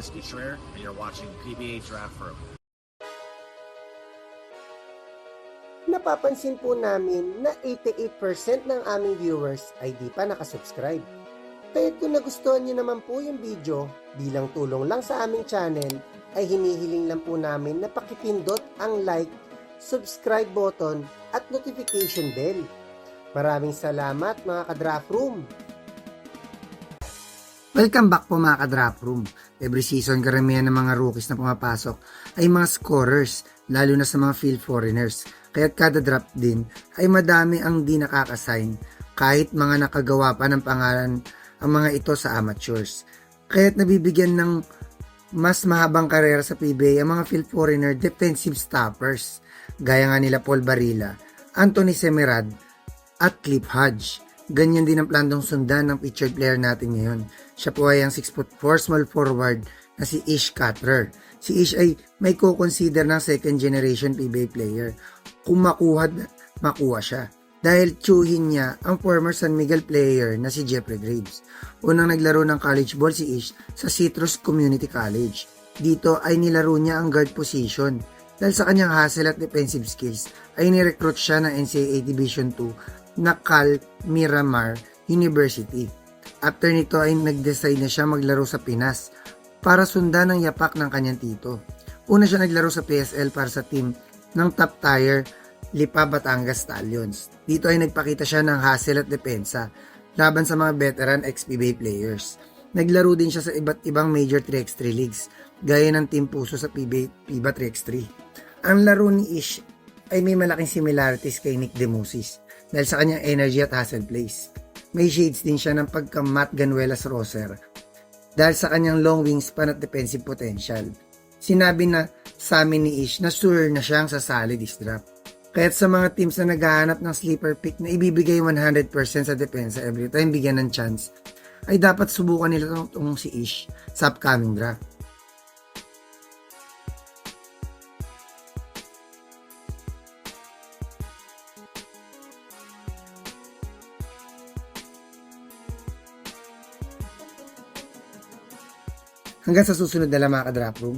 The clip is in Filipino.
is Ishmael, and you're watching PBA Draft Room. Napapansin po namin na 88% ng aming viewers ay di pa nakasubscribe. Kaya kung nagustuhan niyo naman po yung video, bilang tulong lang sa aming channel, ay hinihiling lang po namin na pakipindot ang like, subscribe button at notification bell. Maraming salamat mga ka-Draft Room! Welcome back po mga ka-Draft Room. Every season, karamihan ng mga rookies na pumapasok ay mga scorers, lalo na sa mga field foreigners. Kaya kada draft din ay madami ang di nakakasign kahit mga nakagawa pa ng pangalan ang mga ito sa amateurs. Kaya't nabibigyan ng mas mahabang karera sa PBA ang mga field foreigner defensive stoppers gaya nga nila Paul Barilla, Anthony Semerad at Cliff Hodge. Ganyan din ang planong sundan ng featured player natin ngayon. Siya po ay ang 6'4" small forward na si Ish Cutler. Si Ish ay may co-consider ng second generation PBA player. Kung makuha siya. Dahil tsuhin niya ang former San Miguel player na si Jeffrey Graves. Unang naglaro ng college ball si Ish sa Citrus Community College. Dito ay nilaro niya ang guard position. Dahil sa kanyang hustle at defensive skills ay nirecruit siya ng NCAA Division II na Cal Miramar University. After nito ay nag-decide na siya maglaro sa Pinas para sundan ang yapak ng kanyang tito. Una siya naglaro sa PSL para sa team ng top tier Lipa Batangas Stallions. Dito ay nagpakita siya ng hustle at depensa laban sa mga veteran ex-PBA players. Naglaro din siya sa iba't ibang major 3x3 leagues gaya ng Team Puso sa FIBA 3x3. Ang laro ni Ish ay may malaking similarities kay Nick Demusis dahil sa kanyang energy at hustle plays. May shades din siya ng pagka-Matt Ganuelas Roser dahil sa kanyang long wingspan at defensive potential. Sinabi na sa amin ni Ish na sure na siyang sasali this draft. Kaya't sa mga teams na naghahanap ng sleeper pick na ibibigay 100% sa depensa every time bigyan ng chance, ay dapat subukan nila itong si Ish sa upcoming draft. Hanggang sa susunod na lang mga ka-Draft Room.